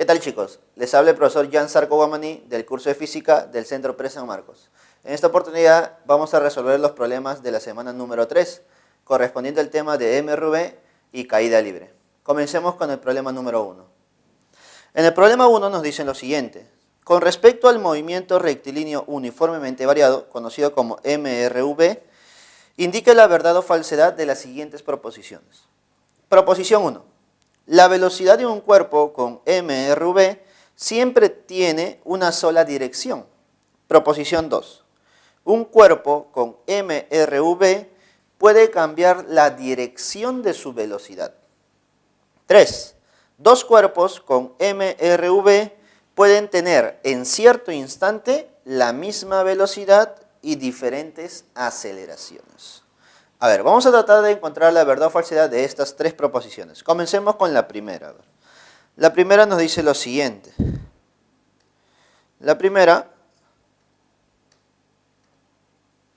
tal, chicos? Les habla el profesor Jan Zarco Guamaní del curso de Física del Centro PRE San Marcos. En esta oportunidad vamos a resolver los problemas de la semana número 3, correspondiente al tema de MRV y caída libre. Comencemos con el problema número 1. En el problema 1 nos dicen lo siguiente. Con respecto al movimiento rectilíneo uniformemente variado, conocido como MRV, indique la verdad o falsedad de las siguientes proposiciones. Proposición 1. La velocidad de un cuerpo con MRV siempre tiene una sola dirección. Proposición 2. Un cuerpo con MRV puede cambiar la dirección de su velocidad. 3. Dos cuerpos con MRV pueden tener en cierto instante la misma velocidad y diferentes aceleraciones. A ver, vamos a tratar de encontrar la verdad o falsedad de estas tres proposiciones. Comencemos con la primera. La primera nos dice lo siguiente. La primera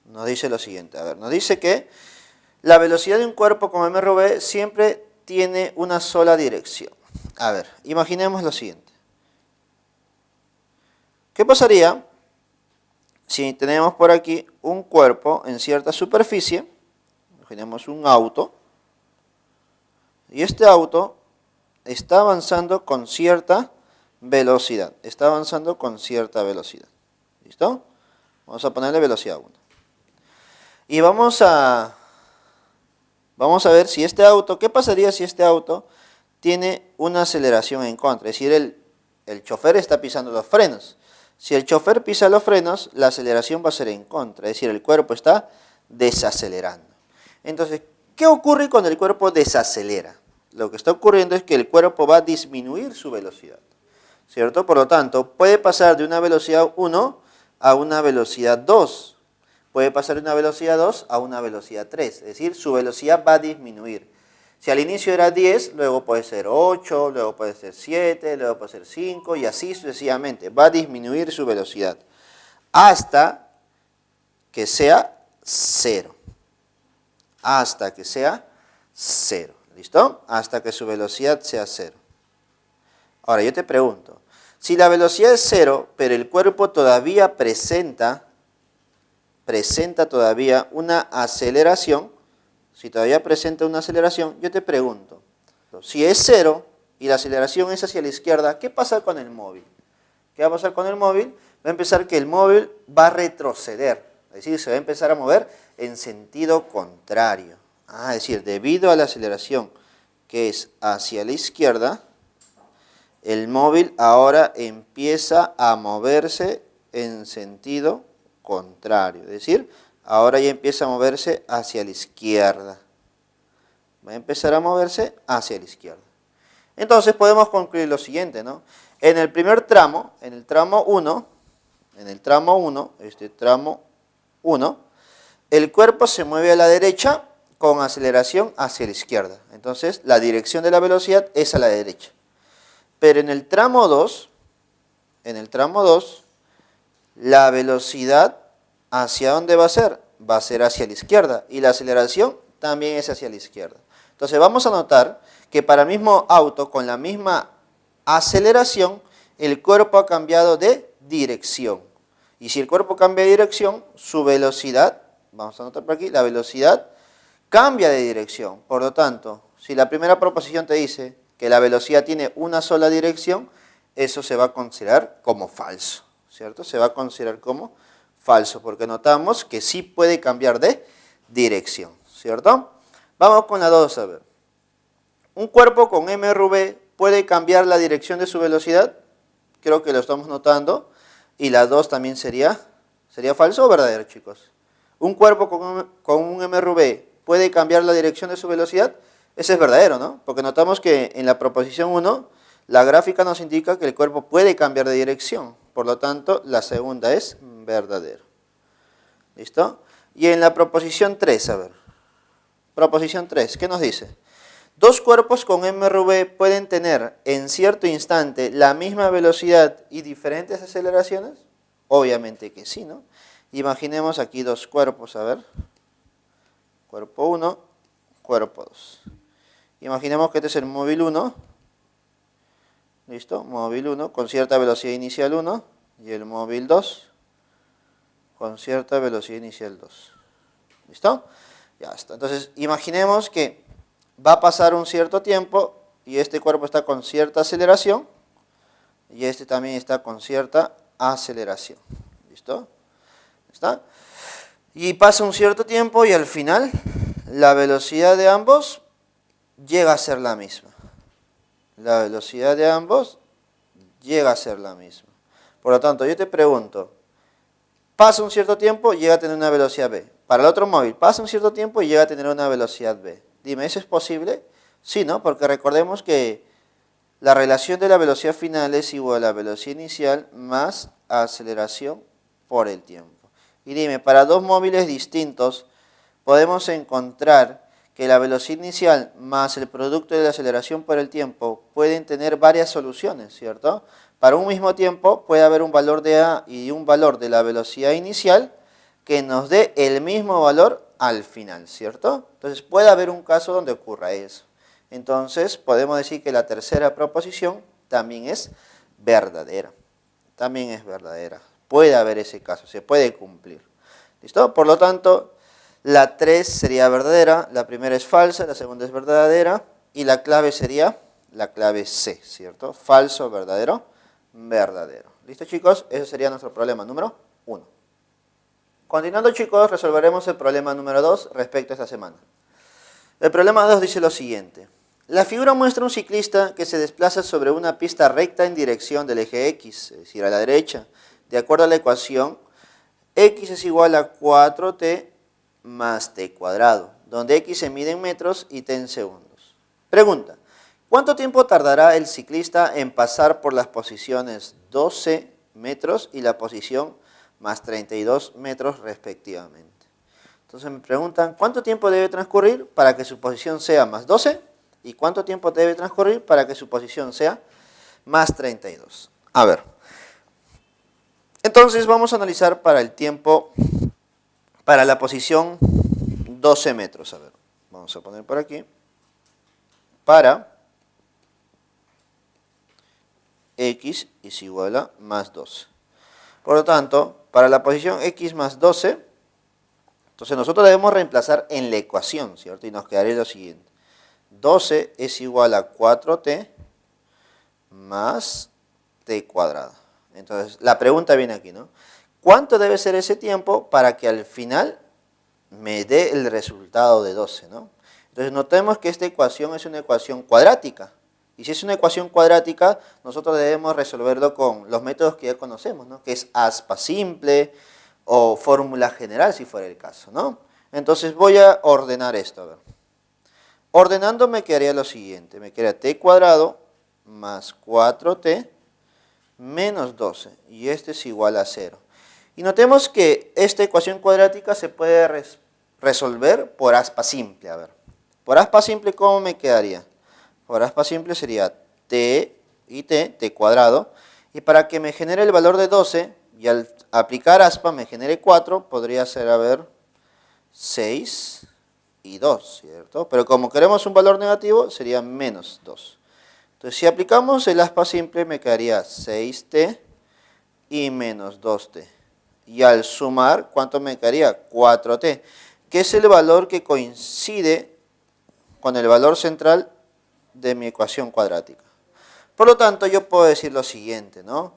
nos dice lo siguiente. A ver, nos dice que la velocidad de un cuerpo con MRV siempre tiene una sola dirección. A ver, imaginemos lo siguiente. ¿Qué pasaría si tenemos por aquí un cuerpo en cierta superficie? Imaginemos un auto. Y este auto está avanzando con cierta velocidad. Está avanzando con cierta velocidad. ¿Listo? Vamos a ponerle velocidad 1. Y vamos a ver si este auto, ¿qué pasaría si este auto tiene una aceleración en contra? Es decir, el chofer está pisando los frenos. Si el chofer pisa los frenos, la aceleración va a ser en contra. Es decir, el cuerpo está desacelerando. Entonces, ¿qué ocurre cuando el cuerpo desacelera? Lo que está ocurriendo es que el cuerpo va a disminuir su velocidad, ¿cierto? Por lo tanto, puede pasar de una velocidad 1 a una velocidad 2. Puede pasar de una velocidad 2 a una velocidad 3. Es decir, su velocidad va a disminuir. Si al inicio era 10, luego puede ser 8, luego puede ser 7, luego puede ser 5 y así sucesivamente. Va a disminuir su velocidad hasta que sea 0. Hasta que sea 0. ¿Listo? Hasta que su velocidad sea 0. Ahora yo te pregunto, si la velocidad es 0, pero el cuerpo todavía presenta todavía una aceleración, si todavía presenta una aceleración, yo te pregunto, si es 0 y la aceleración es hacia la izquierda, ¿qué pasa con el móvil? ¿Qué va a pasar con el móvil? Va a empezar que el móvil va a retroceder, es decir, se va a empezar a mover en sentido contrario. Es decir, debido a la aceleración que es hacia la izquierda, el móvil ahora empieza a moverse en sentido contrario. Es decir, ahora ya empieza a moverse hacia la izquierda. Va a empezar a moverse hacia la izquierda. Entonces podemos concluir lo siguiente, ¿no? En el primer tramo, en el tramo 1, el cuerpo se mueve a la derecha con aceleración hacia la izquierda. Entonces, la dirección de la velocidad es a la derecha. Pero en el tramo 2, la velocidad, ¿hacia dónde va a ser? Va a ser hacia la izquierda. Y la aceleración también es hacia la izquierda. Entonces, vamos a notar que para el mismo auto, con la misma aceleración, el cuerpo ha cambiado de dirección. Y si el cuerpo cambia de dirección, su velocidad, vamos a anotar por aquí, la velocidad cambia de dirección. Por lo tanto, si la primera proposición te dice que la velocidad tiene una sola dirección, eso se va a considerar como falso, ¿cierto? Se va a considerar como falso, porque notamos que sí puede cambiar de dirección, ¿cierto? Vamos con la 2 a ver. ¿Un cuerpo con MRV puede cambiar la dirección de su velocidad? Creo que lo estamos notando. Y la 2 también sería falso o verdadero, chicos. ¿Un cuerpo con un MRV puede cambiar la dirección de su velocidad? Ese es verdadero, ¿no? Porque notamos que en la proposición 1, la gráfica nos indica que el cuerpo puede cambiar de dirección. Por lo tanto, la segunda es verdadero. ¿Listo? Y en la proposición 3, a ver. Proposición 3, ¿qué nos dice? Dos cuerpos con MRV pueden tener en cierto instante la misma velocidad y diferentes aceleraciones. Obviamente que sí, ¿no? Imaginemos aquí dos cuerpos, a ver. Cuerpo 1, cuerpo 2. Imaginemos que este es el móvil 1, ¿listo? Móvil 1 con cierta velocidad inicial 1 y el móvil 2 con cierta velocidad inicial 2. ¿Listo? Ya está. Entonces, imaginemos que va a pasar un cierto tiempo y este cuerpo está con cierta aceleración y este también está con cierta aceleración. ¿Listo? ¿Está? Y pasa un cierto tiempo y al final la velocidad de ambos llega a ser la misma. La velocidad de ambos llega a ser la misma. Por lo tanto, yo te pregunto, pasa un cierto tiempo y llega a tener una velocidad b. Para el otro móvil, pasa un cierto tiempo y llega a tener una velocidad b. Dime, ¿eso es posible? Sí, ¿no? Porque recordemos que la relación de la velocidad final es igual a la velocidad inicial más aceleración por el tiempo. Y dime, para dos móviles distintos podemos encontrar que la velocidad inicial más el producto de la aceleración por el tiempo pueden tener varias soluciones, ¿cierto? Para un mismo tiempo puede haber un valor de A y un valor de la velocidad inicial que nos dé el mismo valor al final, ¿cierto? Entonces puede haber un caso donde ocurra eso. Entonces podemos decir que la tercera proposición también es verdadera. También es verdadera. Puede haber ese caso, se puede cumplir. ¿Listo? Por lo tanto, la 3 sería verdadera, la primera es falsa, la segunda es verdadera y la clave sería la clave C, ¿cierto? Falso, verdadero, verdadero. ¿Listo, chicos? Ese sería nuestro problema número 1. Continuando, chicos, resolveremos el problema número 2 respecto a esta semana. El problema 2 dice lo siguiente. La figura muestra un ciclista que se desplaza sobre una pista recta en dirección del eje X, es decir, a la derecha. De acuerdo a la ecuación, X es igual a 4t más t cuadrado, donde X se mide en metros y t en segundos. Pregunta, ¿cuánto tiempo tardará el ciclista en pasar por las posiciones 12 metros y la posición más 32 metros respectivamente? Entonces me preguntan, ¿cuánto tiempo debe transcurrir para que su posición sea más 12? ¿Y cuánto tiempo debe transcurrir para que su posición sea más 32? A ver. Entonces vamos a analizar para el tiempo, para la posición 12 metros. A ver, vamos a poner por aquí. Para X es igual a más 12. Por lo tanto, para la posición X más 12, entonces nosotros debemos reemplazar en la ecuación, ¿cierto? Y nos quedaría lo siguiente. 12 es igual a 4t más t cuadrado. Entonces, la pregunta viene aquí, ¿no? ¿Cuánto debe ser ese tiempo para que al final me dé el resultado de 12, ¿no? Entonces, notemos que esta ecuación es una ecuación cuadrática. Y si es una ecuación cuadrática, nosotros debemos resolverlo con los métodos que ya conocemos, ¿no? Que es aspa simple o fórmula general, si fuera el caso, ¿no? Entonces, voy a ordenar esto, a ver. Ordenando me quedaría lo siguiente, me quedaría t cuadrado más 4t menos 12, y este es igual a 0. Y notemos que esta ecuación cuadrática se puede resolver por aspa simple, a ver. Por aspa simple, ¿cómo me quedaría? Por aspa simple sería t y t cuadrado, y para que me genere el valor de 12, y al aplicar aspa me genere 4, podría ser, a ver, 6 y 2, ¿cierto? Pero como queremos un valor negativo, sería menos 2. Entonces, si aplicamos el aspa simple, me quedaría 6t y menos 2t. Y al sumar, ¿cuánto me quedaría? 4t, que es el valor que coincide con el valor central de mi ecuación cuadrática. Por lo tanto, yo puedo decir lo siguiente, ¿no?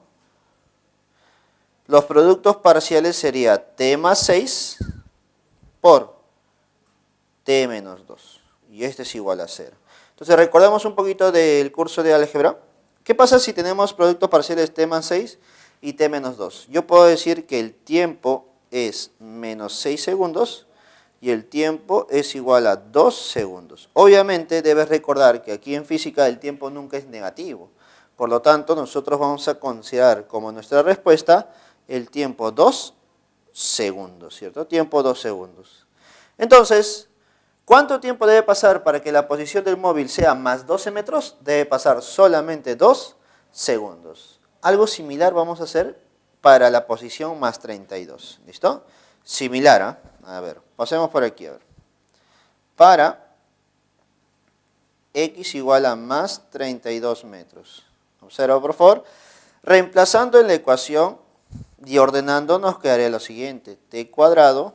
Los productos parciales sería t más 6 por t menos 2. Y este es igual a 0. Entonces, recordemos un poquito del curso de álgebra. ¿Qué pasa si tenemos productos parciales t más 6 y t menos 2? Yo puedo decir que el tiempo es menos 6 segundos y el tiempo es igual a 2 segundos. Obviamente, debes recordar que aquí en física el tiempo nunca es negativo. Por lo tanto, nosotros vamos a considerar como nuestra respuesta el tiempo 2 segundos, ¿cierto? Tiempo 2 segundos. Entonces, ¿cuánto tiempo debe pasar para que la posición del móvil sea más 12 metros? Debe pasar solamente 2 segundos. Algo similar vamos a hacer para la posición más 32. ¿Listo? Similar, ¿eh? A ver, pasemos por aquí. A ver. Para X igual a más 32 metros. Observa por favor. Reemplazando en la ecuación y ordenando nos quedaría lo siguiente. T cuadrado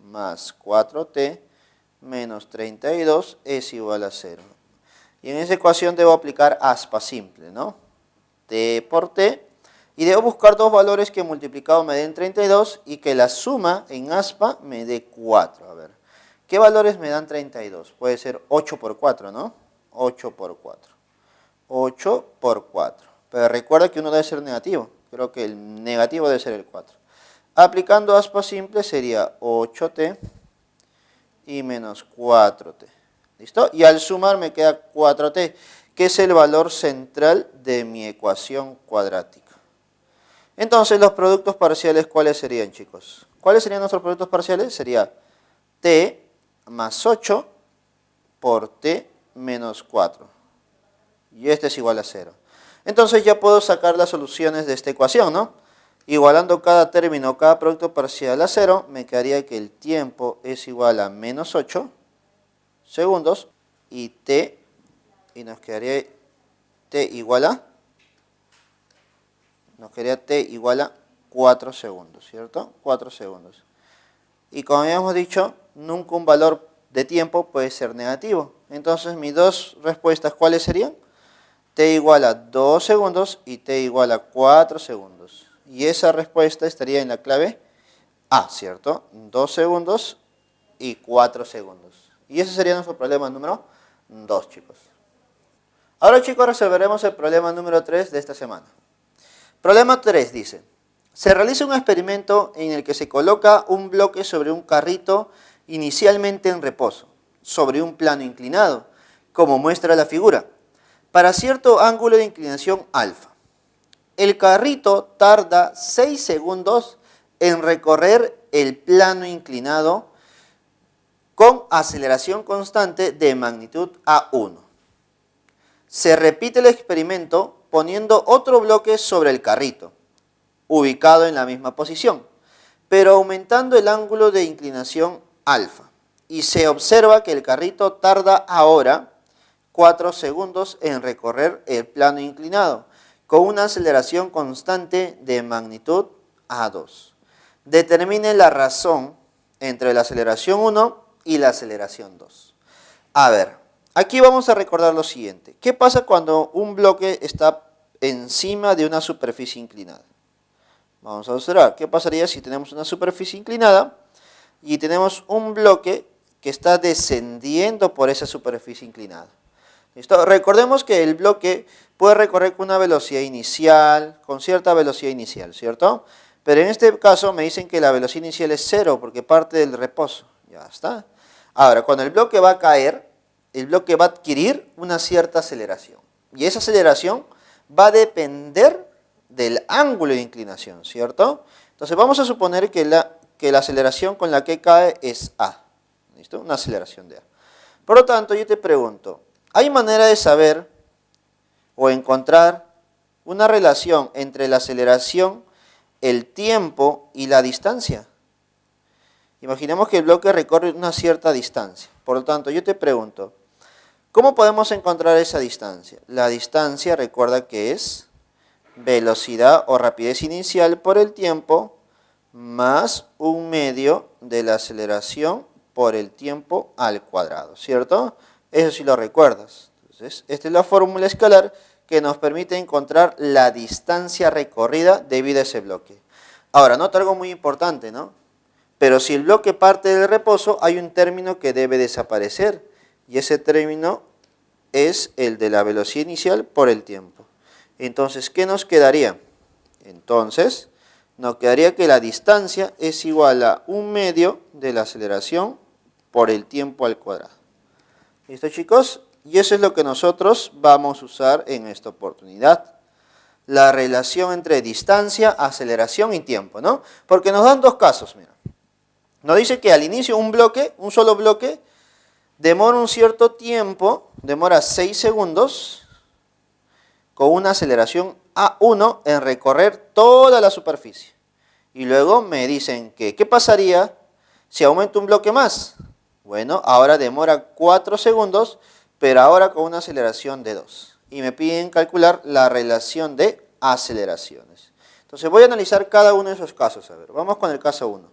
más 4t menos 32 es igual a 0. Y en esa ecuación debo aplicar aspa simple, ¿no? T por t. Y debo buscar dos valores que multiplicado me den 32 y que la suma en aspa me dé 4. A ver, ¿qué valores me dan 32? Puede ser 8 por 4, ¿no? 8 por 4. 8 por 4. Pero recuerda que uno debe ser negativo. Creo que el negativo debe ser el 4. Aplicando aspa simple sería 8t y menos 4t. ¿Listo? Y al sumar me queda 4t, que es el valor central de mi ecuación cuadrática. Entonces, los productos parciales, ¿cuáles serían, chicos? ¿Cuáles serían nuestros productos parciales? Sería t más 8 por t menos 4. Y este es igual a 0. Entonces ya puedo sacar las soluciones de esta ecuación, ¿no? Igualando cada término, cada producto parcial a 0, me quedaría que el tiempo es igual a menos 8 segundos y nos quedaría t igual a 4 segundos, ¿cierto? 4 segundos. Y como habíamos dicho, nunca un valor de tiempo puede ser negativo. Entonces mis dos respuestas, ¿cuáles serían? T igual a 2 segundos y t igual a 4 segundos. Y esa respuesta estaría en la clave A, ¿cierto? 2 segundos y 4 segundos. Y ese sería nuestro problema número 2, chicos. Ahora, chicos, resolveremos el problema número 3 de esta semana. Problema 3 dice, se realiza un experimento en el que se coloca un bloque sobre un carrito inicialmente en reposo, sobre un plano inclinado, como muestra la figura, para cierto ángulo de inclinación alfa. El carrito tarda 6 segundos en recorrer el plano inclinado con aceleración constante de magnitud A1. Se repite el experimento poniendo otro bloque sobre el carrito, ubicado en la misma posición, pero aumentando el ángulo de inclinación alfa. Y se observa que el carrito tarda ahora 4 segundos en recorrer el plano inclinado, con una aceleración constante de magnitud A2. Determine la razón entre la aceleración 1 y la aceleración 2. A ver, aquí vamos a recordar lo siguiente. ¿Qué pasa cuando un bloque está encima de una superficie inclinada? Vamos a observar. ¿Qué pasaría si tenemos una superficie inclinada y tenemos un bloque que está descendiendo por esa superficie inclinada? ¿Listo? Recordemos que el bloque puede recorrer con una velocidad inicial, con cierta velocidad inicial, ¿cierto? Pero en este caso me dicen que la velocidad inicial es 0 porque parte del reposo. Ya está. Ahora, cuando el bloque va a caer, el bloque va a adquirir una cierta aceleración. Y esa aceleración va a depender del ángulo de inclinación, ¿cierto? Entonces vamos a suponer que la aceleración con la que cae es A. ¿Listo? Una aceleración de A. Por lo tanto, yo te pregunto, ¿hay manera de saber o encontrar una relación entre la aceleración, el tiempo y la distancia? Imaginemos que el bloque recorre una cierta distancia. Por lo tanto, yo te pregunto, ¿cómo podemos encontrar esa distancia? La distancia, recuerda que es velocidad o rapidez inicial por el tiempo más un medio de la aceleración por el tiempo al cuadrado, ¿cierto? Eso sí lo recuerdas. Entonces, esta es la fórmula escalar que nos permite encontrar la distancia recorrida debido a ese bloque. Ahora, nota algo muy importante, ¿no? Pero si el bloque parte del reposo, hay un término que debe desaparecer. Y ese término es el de la velocidad inicial por el tiempo. Entonces, ¿qué nos quedaría? Entonces, nos quedaría que la distancia es igual a un medio de la aceleración por el tiempo al cuadrado. ¿Listo, chicos? Y eso es lo que nosotros vamos a usar en esta oportunidad. La relación entre distancia, aceleración y tiempo, ¿no? Porque nos dan dos casos, mira. Nos dice que al inicio un solo bloque, demora un cierto tiempo, demora 6 segundos, con una aceleración A1 en recorrer toda la superficie. Y luego me dicen que, ¿qué pasaría si aumento un bloque más? Bueno, ahora demora 4 segundos, pero ahora con una aceleración de 2. y me piden calcular la relación de aceleraciones. Entonces voy a analizar cada uno de esos casos. A ver, vamos con el caso 1.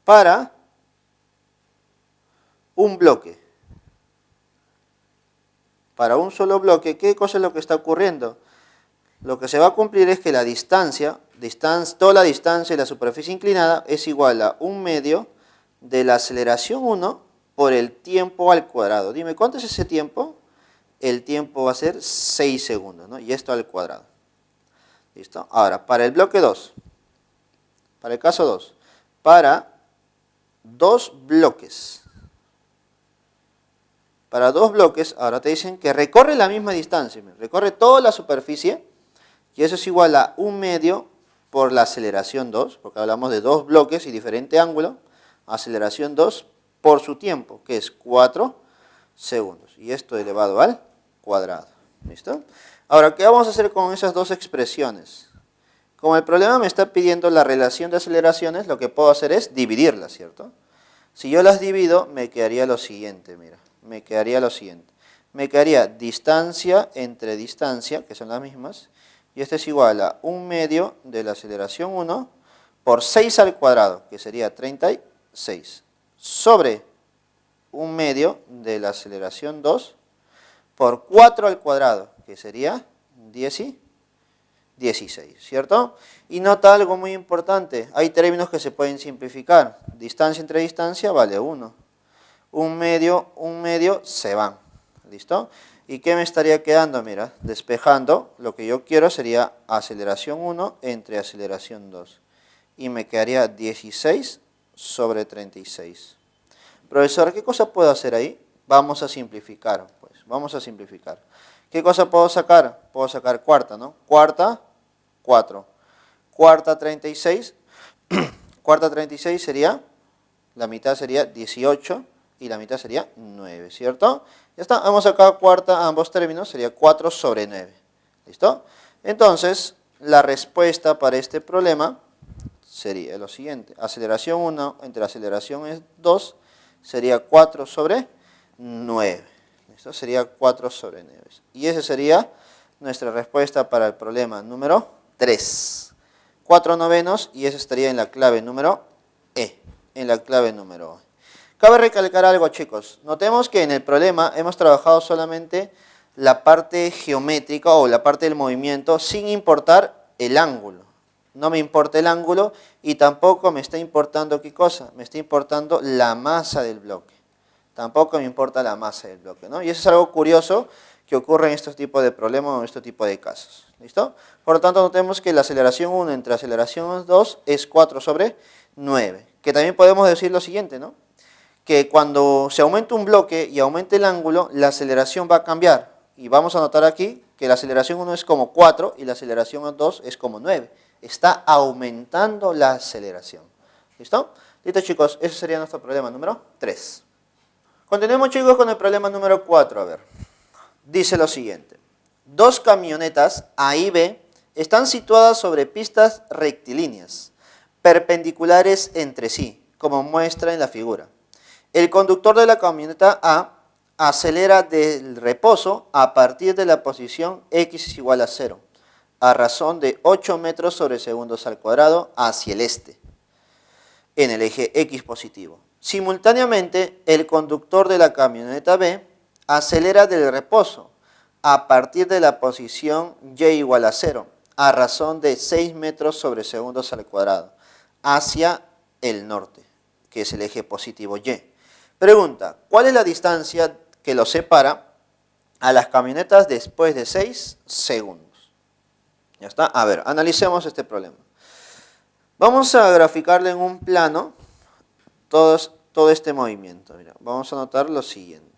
Para un bloque, para un solo bloque, ¿qué cosa es lo que está ocurriendo? Lo que se va a cumplir es que la distancia, toda la distancia de la superficie inclinada es igual a 1/2 de la aceleración 1 por el tiempo al cuadrado. Dime, ¿cuánto es ese tiempo? El tiempo va a ser 6 segundos, ¿no? Y esto al cuadrado. ¿Listo? Ahora, para el bloque 2, para el caso 2, para dos bloques. Para dos bloques, ahora te dicen que recorre la misma distancia, recorre toda la superficie, y eso es igual a 1/2 por la aceleración 2, porque hablamos de dos bloques y diferente ángulo, aceleración 2 por su tiempo, que es 4 segundos, y esto elevado al cuadrado. ¿Listo? Ahora, ¿qué vamos a hacer con esas dos expresiones? Como el problema me está pidiendo la relación de aceleraciones, lo que puedo hacer es dividirlas, ¿cierto? Si yo las divido, me quedaría lo siguiente, mira, me quedaría lo siguiente. Me quedaría distancia entre distancia, que son las mismas, y esto es igual a 1/2 de la aceleración 1 por 6 al cuadrado, que sería 36, sobre 1/2 de la aceleración 2 por 4 al cuadrado, que sería 16, ¿cierto? Y nota algo muy importante, hay términos que se pueden simplificar. Distancia entre distancia vale 1. 1/2 se van. ¿Listo? ¿Y qué me estaría quedando? Mira, despejando, lo que yo quiero sería aceleración 1 entre aceleración 2. Y me quedaría 16 sobre 36. Profesor, ¿qué cosa puedo hacer ahí? Vamos a simplificar, pues. Vamos a simplificar. ¿Qué cosa puedo sacar? Puedo sacar cuarta, ¿no? Cuarta, 4. Cuarta, 36. Cuarta, 36 sería, la mitad sería 18 y la mitad sería 9, ¿cierto? Ya está, hemos sacado cuarta a ambos términos, sería 4 sobre 9. ¿Listo? Entonces, la respuesta para este problema sería lo siguiente. Aceleración 1 entre aceleración 2 sería 4 sobre 9. ¿Listo? Sería 4 sobre 9. Y esa sería nuestra respuesta para el problema número 3. 4 novenos y eso estaría en la clave número E. En la clave número E. Cabe recalcar algo, chicos. Notemos que en el problema hemos trabajado solamente la parte geométrica o la parte del movimiento sin importar el ángulo. No me importa el ángulo y tampoco me está importando ¿qué cosa? Me está importando la masa del bloque. Tampoco me importa la masa del bloque, ¿no? Y eso es algo curioso que ocurre en estos tipos de problemas o en este tipo de casos. ¿Listo? Por lo tanto, notemos que la aceleración 1 entre aceleración 2 es 4 sobre 9. Que también podemos decir lo siguiente, ¿no? Que cuando se aumenta un bloque y aumenta el ángulo, la aceleración va a cambiar. Y vamos a notar aquí que la aceleración 1 es como 4 y la aceleración 2 es como 9. Está aumentando la aceleración. ¿Listo? Listo, chicos, ese sería nuestro problema número 3. Continuemos, chicos, con el problema número 4. A ver, dice lo siguiente. Dos camionetas A y B están situadas sobre pistas rectilíneas, perpendiculares entre sí, como muestra en la figura. El conductor de la camioneta A acelera del reposo a partir de la posición x es igual a 0, a razón de 8 metros sobre segundos al cuadrado hacia el este, en el eje X positivo. Simultáneamente, el conductor de la camioneta B acelera del reposo a partir de la posición y igual a 0, a razón de 6 metros sobre segundos al cuadrado, hacia el norte, que es el eje positivo Y. Pregunta, ¿cuál es la distancia que los separa a las camionetas después de 6 segundos? Ya está. A ver, analicemos este problema. Vamos a graficarle en un plano todo este movimiento. Mira, vamos a notar lo siguiente.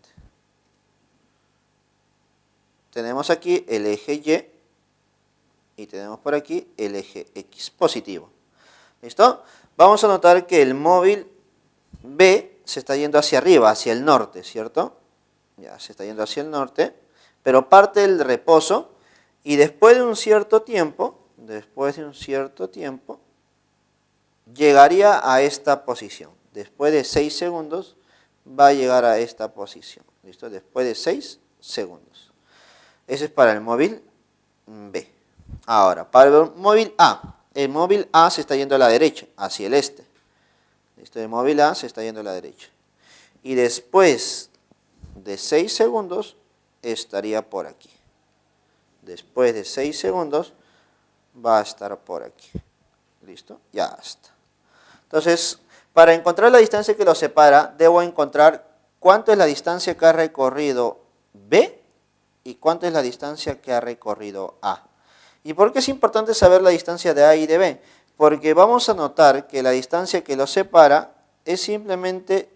Tenemos aquí el eje Y y tenemos por aquí el eje X positivo. ¿Listo? Vamos a notar que el móvil B se está yendo hacia arriba, hacia el norte, ¿cierto? Ya, se está yendo hacia el norte, pero parte del reposo y después de un cierto tiempo, llegaría a esta posición. Después de 6 segundos va a llegar a esta posición. ¿Listo? Después de 6 segundos. Ese es para el móvil B. Ahora, para el móvil A se está yendo a la derecha, hacia el este. ¿Listo? El móvil A se está yendo a la derecha. Y después de 6 segundos estaría por aquí. Después de 6 segundos va a estar por aquí. ¿Listo? Ya está. Entonces, para encontrar la distancia que los separa, debo encontrar cuánto es la distancia que ha recorrido B y cuánto es la distancia que ha recorrido A. ¿Y por qué es importante saber la distancia de A y de B? Porque vamos a notar que la distancia que los separa es simplemente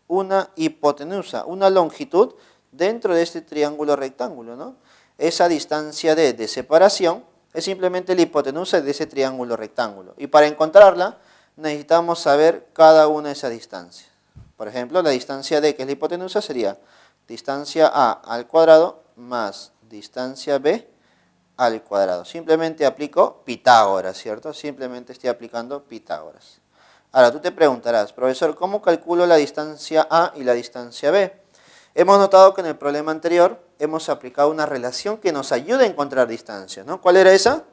una hipotenusa, una longitud dentro de este triángulo rectángulo, ¿no? Esa distancia de separación es simplemente la hipotenusa de ese triángulo rectángulo. Y para encontrarla necesitamos saber cada una de esas distancias. Por ejemplo, la distancia D, que es la hipotenusa, sería distancia A al cuadrado más distancia B al cuadrado. Simplemente aplico Pitágoras, ¿cierto? Simplemente estoy aplicando Pitágoras. Ahora, tú te preguntarás, profesor, ¿cómo calculo la distancia A y la distancia B? Hemos notado que en el problema anterior hemos aplicado una relación que nos ayuda a encontrar distancias, ¿no? ¿Cuál era esa?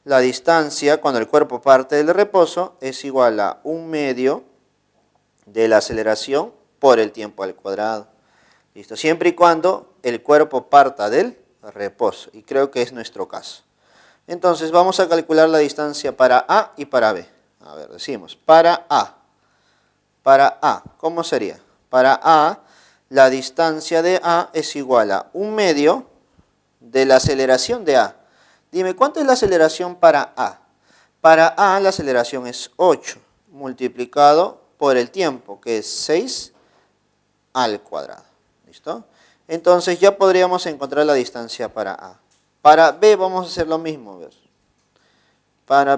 La distancia cuando el cuerpo parte del reposo es igual a 1/2 de la aceleración por el tiempo al cuadrado. ¿Listo? Siempre y cuando el cuerpo parta del reposo, y creo que es nuestro caso. Entonces vamos a calcular la distancia para A y para B. A ver, decimos, para A, ¿cómo sería? Para A, la distancia de A es igual a 1/2 de la aceleración de A. Dime, ¿cuánto es la aceleración para A? Para A la aceleración es 8 multiplicado por el tiempo, que es 6 al cuadrado. ¿Listo? Entonces ya podríamos encontrar la distancia para A. Para B vamos a hacer lo mismo. ¿Ves? Para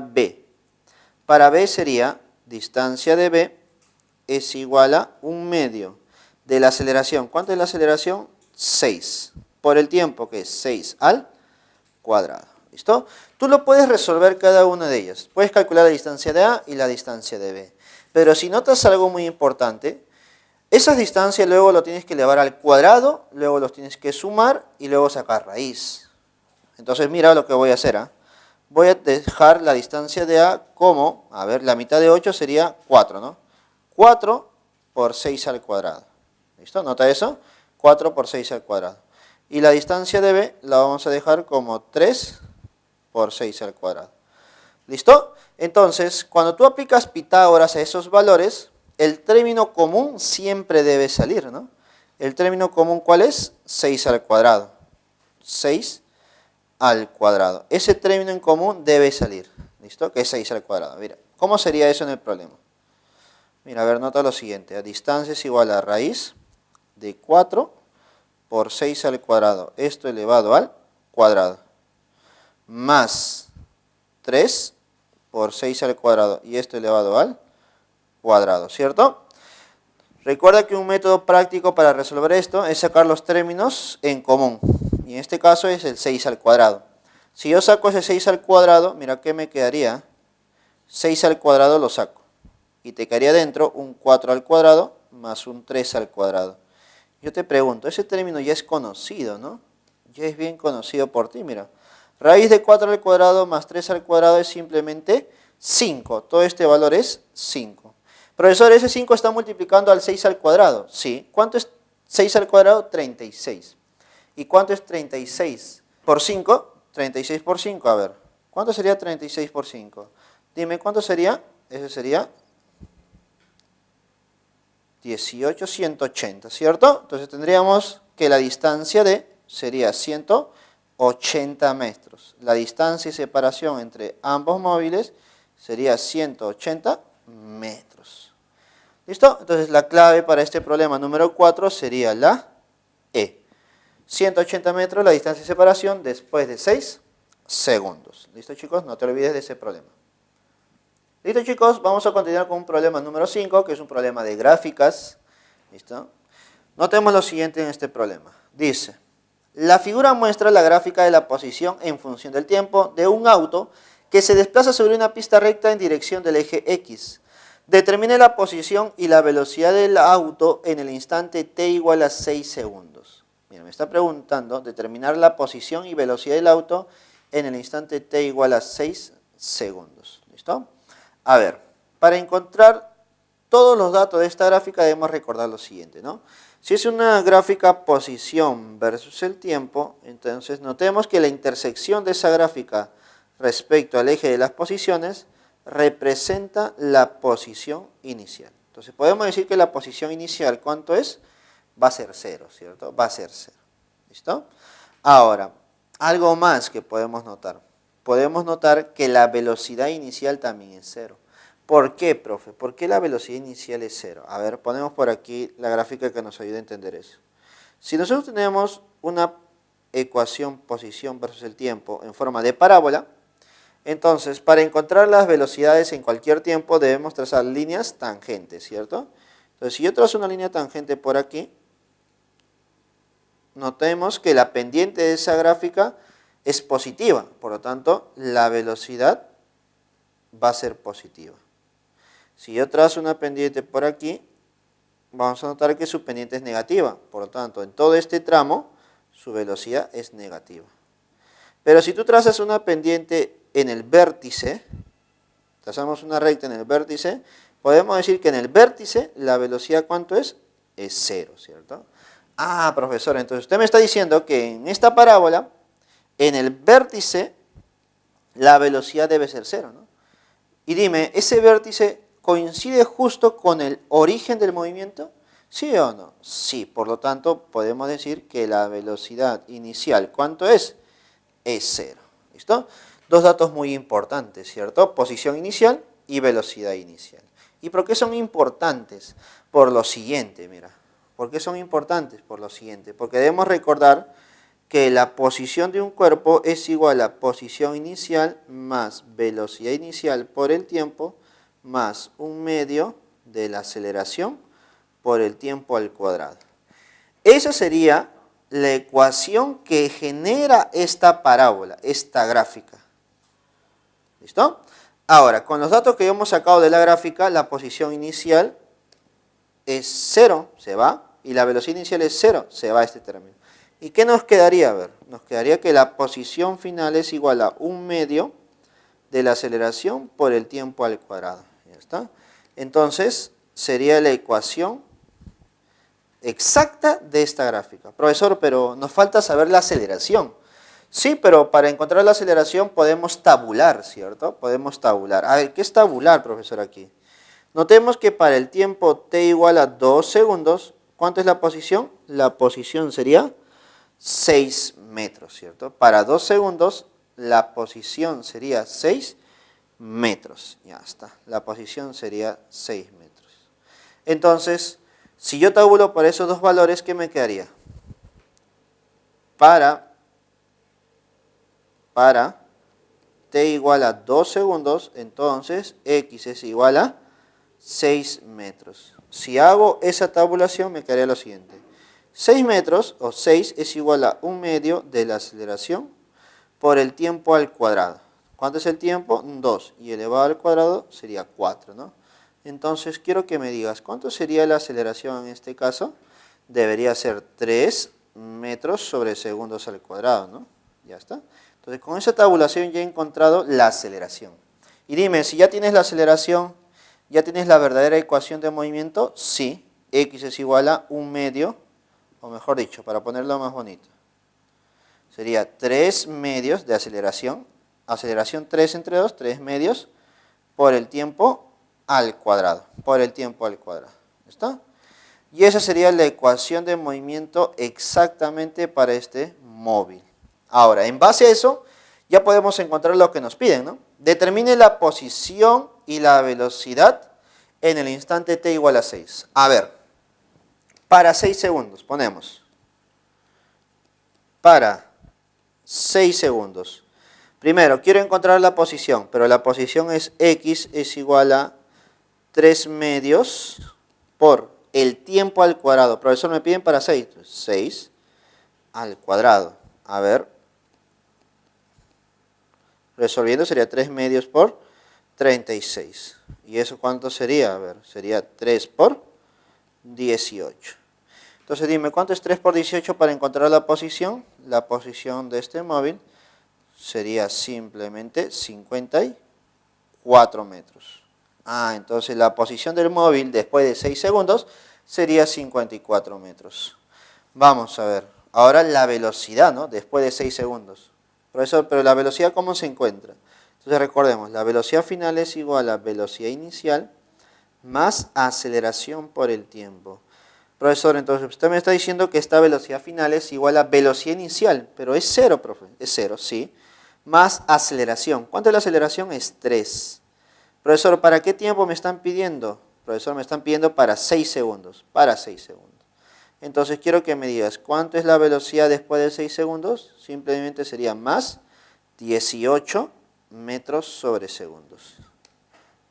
B sería distancia de B es igual a 1/2 de la aceleración. ¿Cuánto es la aceleración? 6. Por el tiempo, que es 6 al cuadrado. ¿Listo? Tú lo puedes resolver cada una de ellas. Puedes calcular la distancia de A y la distancia de B. Pero si notas algo muy importante, esas distancias luego lo tienes que elevar al cuadrado, luego los tienes que sumar y luego sacar raíz. Entonces mira lo que voy a hacer. Voy a dejar la distancia de A como, a ver, la mitad de 8 sería 4, ¿no? 4 por 6 al cuadrado. ¿Listo? ¿Nota eso? 4 por 6 al cuadrado. Y la distancia de B la vamos a dejar como 3 por 6 al cuadrado. ¿Listo? Entonces, cuando tú aplicas Pitágoras a esos valores, el término común siempre debe salir, ¿no? ¿El término común cuál es? 6 al cuadrado. 6 al cuadrado. Ese término en común debe salir. ¿Listo? Que es 6 al cuadrado. Mira, ¿cómo sería eso en el problema? Mira, a ver, nota lo siguiente. La distancia es igual a raíz de 4 por 6 al cuadrado. Esto elevado al cuadrado. Más 3 por 6 al cuadrado. Y esto elevado al cuadrado, ¿cierto? Recuerda que un método práctico para resolver esto es sacar los términos en común. Y en este caso es el 6 al cuadrado. Si yo saco ese 6 al cuadrado, mira qué me quedaría. 6 al cuadrado lo saco. Y te quedaría dentro un 4 al cuadrado más un 3 al cuadrado. Yo te pregunto, ese término ya es conocido, ¿no? Ya es bien conocido por ti, mira. Raíz de 4 al cuadrado más 3 al cuadrado es simplemente 5. Todo este valor es 5. Profesor, ¿ese 5 está multiplicando al 6 al cuadrado? Sí. ¿Cuánto es 6 al cuadrado? 36. ¿Y cuánto es 36 por 5? 36 por 5, a ver. ¿Cuánto sería 36 por 5? Dime, ¿cuánto sería? Ese sería 18,180, ¿cierto? Entonces tendríamos que la distancia de sería 180 metros. La distancia y separación entre ambos móviles sería 180 metros. ¿Listo? Entonces la clave para este problema número 4 sería la E. 180 metros la distancia de separación después de 6 segundos. ¿Listo, chicos? No te olvides de ese problema. ¿Listo, chicos? Vamos a continuar con un problema número 5, que es un problema de gráficas. ¿Listo? Notemos lo siguiente en este problema. Dice, la figura muestra la gráfica de la posición en función del tiempo de un auto que se desplaza sobre una pista recta en dirección del eje X. Determine la posición y la velocidad del auto en el instante t igual a 6 segundos. Mira, me está preguntando determinar la posición y velocidad del auto en el instante t igual a 6 segundos. ¿Listo? A ver, para encontrar todos los datos de esta gráfica debemos recordar lo siguiente, ¿no? Si es una gráfica posición versus el tiempo, entonces notemos que la intersección de esa gráfica respecto al eje de las posiciones representa la posición inicial. Entonces podemos decir que la posición inicial, ¿cuánto es? Va a ser 0, ¿cierto? Va a ser 0. ¿Listo? Ahora, algo más que podemos notar. Podemos notar que la velocidad inicial también es 0. ¿Por qué, profe? ¿Por qué la velocidad inicial es 0? A ver, ponemos por aquí la gráfica que nos ayude a entender eso. Si nosotros tenemos una ecuación posición versus el tiempo en forma de parábola, entonces para encontrar las velocidades en cualquier tiempo debemos trazar líneas tangentes, ¿cierto? Entonces si yo trazo una línea tangente por aquí, notemos que la pendiente de esa gráfica es positiva, por lo tanto la velocidad va a ser positiva. Si yo trazo una pendiente por aquí, vamos a notar que su pendiente es negativa, por lo tanto en todo este tramo su velocidad es negativa. Pero si tú trazas una pendiente en el vértice, trazamos una recta en el vértice, podemos decir que en el vértice la velocidad ¿cuánto es? Es 0, ¿cierto? Ah, profesor, entonces usted me está diciendo que en esta parábola, en el vértice, la velocidad debe ser 0, ¿no? Y dime, ¿ese vértice coincide justo con el origen del movimiento? ¿Sí o no? Sí, por lo tanto, podemos decir que la velocidad inicial, ¿cuánto es? Es 0. ¿Listo? Dos datos muy importantes, ¿cierto? Posición inicial y velocidad inicial. ¿Y por qué son importantes? Por lo siguiente, mira. ¿Por qué son importantes? Por lo siguiente. Porque debemos recordar que la posición de un cuerpo es igual a posición inicial más velocidad inicial por el tiempo más un medio de la aceleración por el tiempo al cuadrado. Esa sería la ecuación que genera esta parábola, esta gráfica. ¿Listo? Ahora, con los datos que hemos sacado de la gráfica, la posición inicial es 0, se va, y la velocidad inicial es 0, se va este término. ¿Y qué nos quedaría? A ver, nos quedaría que la posición final es igual a un medio de la aceleración por el tiempo al cuadrado. ¿Ya está? Entonces, sería la ecuación exacta de esta gráfica. Profesor, pero nos falta saber la aceleración. Sí, pero para encontrar la aceleración podemos tabular, ¿cierto? Podemos tabular. A ver, ¿qué es tabular, profesor, aquí? Notemos que para el tiempo t igual a 2 segundos, ¿cuánto es la posición? La posición sería 6 metros, ¿cierto? Para 2 segundos, la posición sería 6 metros. Ya está, la posición sería 6 metros. Entonces, si yo tabulo por esos dos valores, ¿qué me quedaría? Para t igual a 2 segundos, entonces x es igual a 6 metros. Si hago esa tabulación, me quedaría lo siguiente. 6 metros, o 6, es igual a un medio de la aceleración por el tiempo al cuadrado. ¿Cuánto es el tiempo? 2. Y elevado al cuadrado sería 4, ¿no? Entonces, quiero que me digas, ¿cuánto sería la aceleración en este caso? Debería ser 3 metros sobre segundos al cuadrado, ¿no? Ya está. Entonces, con esa tabulación ya he encontrado la aceleración. Y dime, si ya tienes la aceleración, ¿ya tienes la verdadera ecuación de movimiento? Sí. X es igual a un medio, o mejor dicho, para ponerlo más bonito, sería 3 medios de aceleración. Aceleración 3 entre 2, 3 medios por el tiempo al cuadrado. Por el tiempo al cuadrado. ¿Está? Y esa sería la ecuación de movimiento exactamente para este móvil. Ahora, en base a eso, ya podemos encontrar lo que nos piden, ¿no? Determine la posición y la velocidad en el instante t igual a 6. A ver, para 6 segundos, ponemos. Para 6 segundos. Primero, quiero encontrar la posición, pero la posición es x es igual a 3 medios por el tiempo al cuadrado. Profesor, me piden para 6. 6 al cuadrado. A ver. Resolviendo sería 3 medios por 36. ¿Y eso cuánto sería? A ver, sería 3 por 18. Entonces dime, ¿cuánto es 3 por 18 para encontrar la posición? La posición de este móvil sería simplemente 54 metros. Entonces la posición del móvil después de 6 segundos sería 54 metros. Vamos a ver. Ahora la velocidad, ¿no? Después de 6 segundos. Profesor, pero la velocidad, ¿cómo se encuentra? Entonces recordemos, la velocidad final es igual a velocidad inicial más aceleración por el tiempo. Profesor, entonces usted me está diciendo que esta velocidad final es igual a velocidad inicial, pero es cero, profe. Es cero, sí. Más aceleración. ¿Cuánto es la aceleración? Es 3. Profesor, ¿para qué tiempo me están pidiendo? Profesor, me están pidiendo para 6 segundos. Para 6 segundos. Entonces quiero que me digas, ¿cuánto es la velocidad después de 6 segundos? Simplemente sería más 18 metros sobre segundos.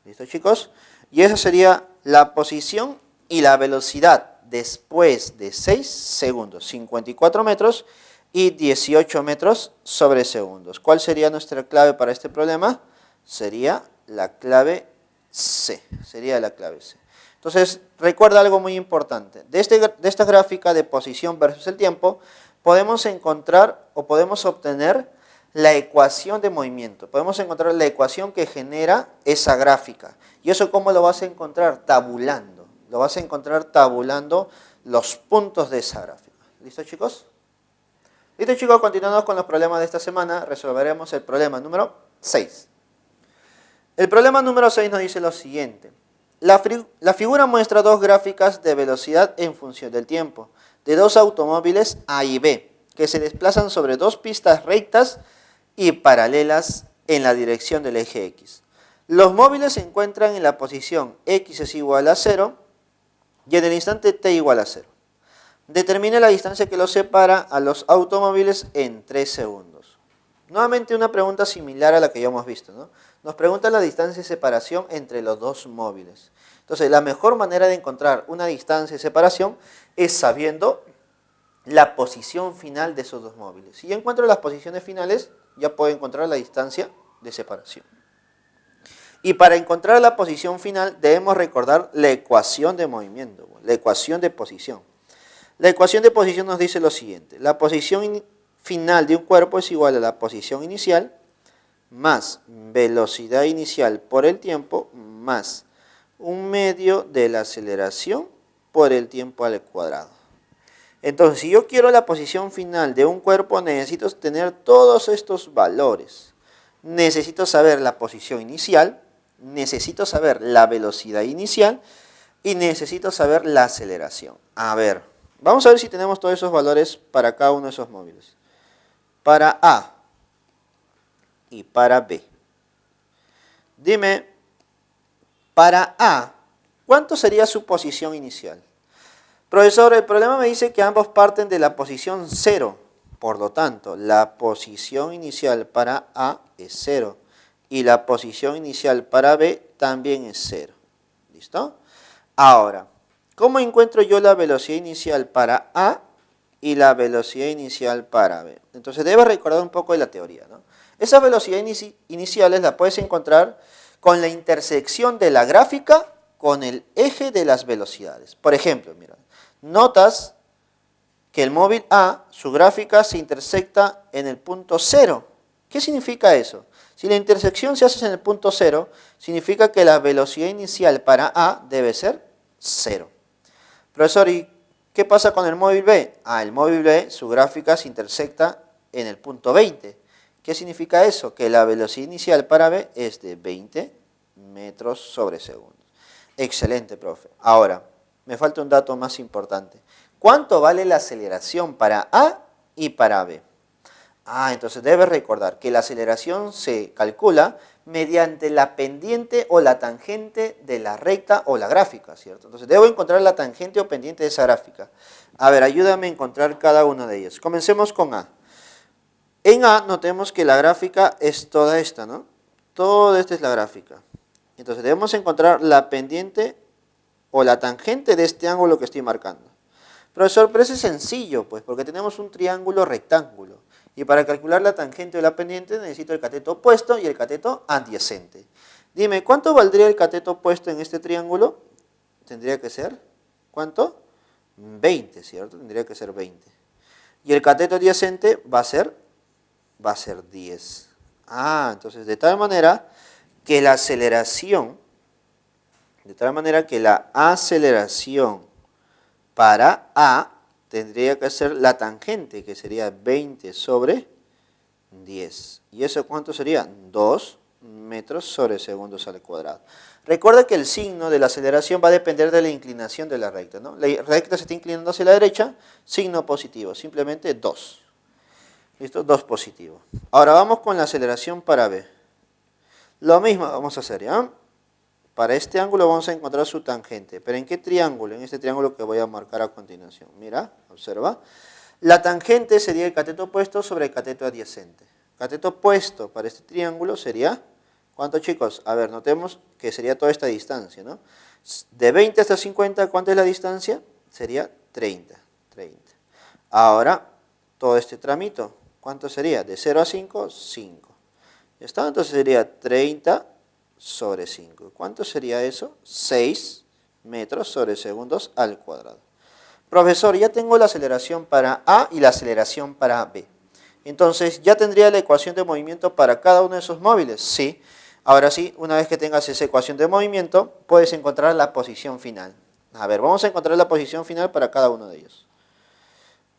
¿Listo, chicos? Y esa sería la posición y la velocidad después de 6 segundos. 54 metros y 18 metros sobre segundos. ¿Cuál sería nuestra clave para este problema? Sería la clave C. Sería la clave C. Entonces, recuerda algo muy importante. De esta gráfica de posición versus el tiempo, podemos encontrar o podemos obtener la ecuación de movimiento. Podemos encontrar la ecuación que genera esa gráfica. ¿Y eso cómo lo vas a encontrar? Tabulando. Lo vas a encontrar tabulando los puntos de esa gráfica. ¿Listo, chicos? Listo, chicos, continuamos con los problemas de esta semana. Resolveremos el problema número 6. El problema número 6 nos dice lo siguiente. La figura muestra dos gráficas de velocidad en función del tiempo de dos automóviles A y B que se desplazan sobre dos pistas rectas y paralelas en la dirección del eje X. Los móviles se encuentran en la posición X es igual a 0 y en el instante T igual a 0. Determine la distancia que los separa a los automóviles en 3 segundos. Nuevamente una pregunta similar a la que ya hemos visto, ¿no? Nos pregunta la distancia de separación entre los dos móviles. Entonces, la mejor manera de encontrar una distancia de separación es sabiendo la posición final de esos dos móviles. Si yo encuentro las posiciones finales, ya puedo encontrar la distancia de separación. Y para encontrar la posición final, debemos recordar la ecuación de movimiento, la ecuación de posición. La ecuación de posición nos dice lo siguiente. La posición final de un cuerpo es igual a la posición inicial más velocidad inicial por el tiempo más un medio de la aceleración por el tiempo al cuadrado. Entonces, si yo quiero la posición final de un cuerpo, necesito tener todos estos valores. Necesito saber la posición inicial, necesito saber la velocidad inicial y necesito saber la aceleración. A ver, vamos a ver si tenemos todos esos valores para cada uno de esos móviles. Para A y para B. Dime, para A, ¿cuánto sería su posición inicial? Profesor, el problema me dice que ambos parten de la posición 0. Por lo tanto, la posición inicial para A es 0. Y la posición inicial para B también es 0. ¿Listo? Ahora, ¿cómo encuentro yo la velocidad inicial para A y la velocidad inicial para B? Entonces, debes recordar un poco de la teoría, ¿no? Esas velocidades iniciales las puedes encontrar con la intersección de la gráfica con el eje de las velocidades. Por ejemplo, mira, notas que el móvil A, su gráfica se intersecta en el punto 0. ¿Qué significa eso? Si la intersección se hace en el punto 0, significa que la velocidad inicial para A debe ser 0. Profesor, ¿y qué pasa con el móvil B? El móvil B, su gráfica se intersecta en el punto 20. ¿Qué significa eso? Que la velocidad inicial para B es de 20 metros sobre segundos. Excelente, profe. Ahora, me falta un dato más importante. ¿Cuánto vale la aceleración para A y para B? Entonces debes recordar que la aceleración se calcula mediante la pendiente o la tangente de la recta o la gráfica, ¿cierto? Entonces debo encontrar la tangente o pendiente de esa gráfica. A ver, ayúdame a encontrar cada una de ellas. Comencemos con A. En A notemos que la gráfica es toda esta, ¿no? Toda esta es la gráfica. Entonces debemos encontrar la pendiente o la tangente de este ángulo que estoy marcando. Profesor, pero eso es sencillo, pues, porque tenemos un triángulo rectángulo. Y para calcular la tangente o la pendiente necesito el cateto opuesto y el cateto adyacente. Dime, ¿cuánto valdría el cateto opuesto en este triángulo? Tendría que ser, ¿cuánto? 20, ¿cierto? Tendría que ser 20. Y el cateto adyacente va a ser 10. Entonces de tal manera que la aceleración, para A tendría que ser la tangente, que sería 20 sobre 10. ¿Y eso cuánto sería? 2 metros sobre segundos al cuadrado. Recuerda que el signo de la aceleración va a depender de la inclinación de la recta, ¿no? La recta se está inclinando hacia la derecha, signo positivo, simplemente 2. ¿Listo? 2 positivo. Ahora vamos con la aceleración para B. Lo mismo vamos a hacer, ¿ya? Para este ángulo vamos a encontrar su tangente. ¿Pero en qué triángulo? En este triángulo que voy a marcar a continuación. Mira, observa. La tangente sería el cateto opuesto sobre el cateto adyacente. Cateto opuesto para este triángulo sería, ¿cuánto, chicos? A ver, notemos que sería toda esta distancia, ¿no? De 20 hasta 50, ¿cuánto es la distancia? Sería 30. Ahora, todo este tramito, ¿cuánto sería? De 0 a 5, 5. ¿Ya está? Entonces sería 30 sobre 5. ¿Cuánto sería eso? 6 metros sobre segundos al cuadrado. Profesor, ya tengo la aceleración para A y la aceleración para B. Entonces, ¿ya tendría la ecuación de movimiento para cada uno de esos móviles? Sí. Ahora sí, una vez que tengas esa ecuación de movimiento, puedes encontrar la posición final. A ver, vamos a encontrar la posición final para cada uno de ellos.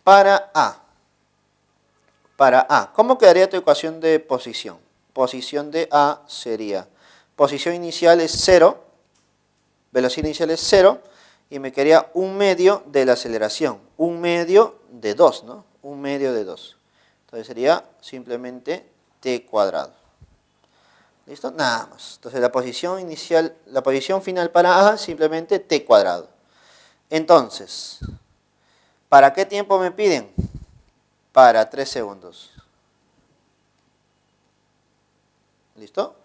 Para A, ¿cómo quedaría tu ecuación de posición? Posición de A sería, posición inicial es 0, velocidad inicial es 0, y me quedaría 1/2 de la aceleración, 1/2 de 2, ¿no? 1/2 de 2. Entonces sería simplemente t cuadrado. ¿Listo? Nada más. Entonces la posición inicial, la posición final para A, simplemente t cuadrado. Entonces, ¿para qué tiempo me piden? Para 3 segundos. ¿Listo?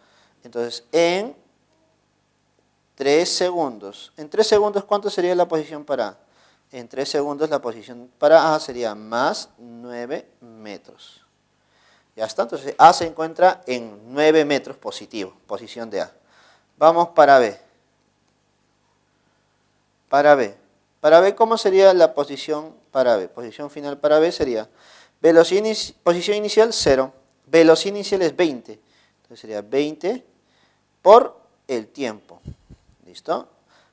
Entonces, en 3 segundos. En 3 segundos, ¿cuánto sería la posición para A? En 3 segundos la posición para A sería más 9 metros. Ya está, entonces A se encuentra en 9 metros positivo, posición de A. Vamos para B. Para B, ¿cómo sería la posición para B? Posición final para B sería posición inicial 0, velocidad inicial es 20. Entonces sería 20 por el tiempo. ¿Listo?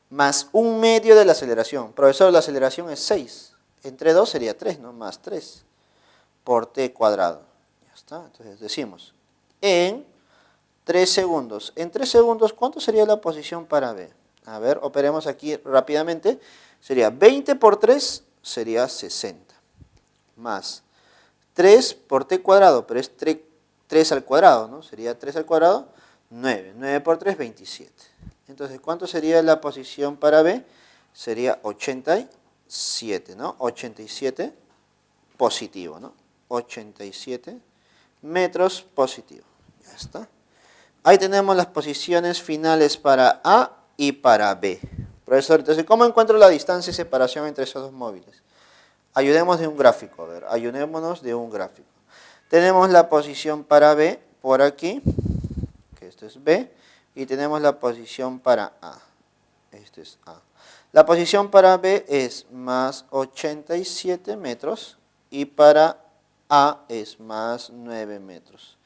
Más 1/2 de la aceleración. Profesor, la aceleración es 6. Entre 2 sería 3, ¿no? Más 3 por t cuadrado. Ya está. Entonces decimos, en 3 segundos. En 3 segundos, ¿cuánto sería la posición para B? A ver, operemos aquí rápidamente. Sería 20 por 3, sería 60. Más 3 por t cuadrado, pero es 3 al cuadrado, ¿no? Sería 3 al cuadrado, 9. 9 por 3, 27. Entonces, ¿cuánto sería la posición para B? Sería 87, ¿no? 87 positivo, ¿no? 87 metros positivo. Ya está. Ahí tenemos las posiciones finales para A y para B. Profesor, entonces, ¿cómo encuentro la distancia de separación entre esos dos móviles? Ayudemos de un gráfico, a ver, ayudémonos de un gráfico. Tenemos la posición para B por aquí, que esto es B, y tenemos la posición para A. Este es A. La posición para B es más 87 metros y para A es más 9 metros.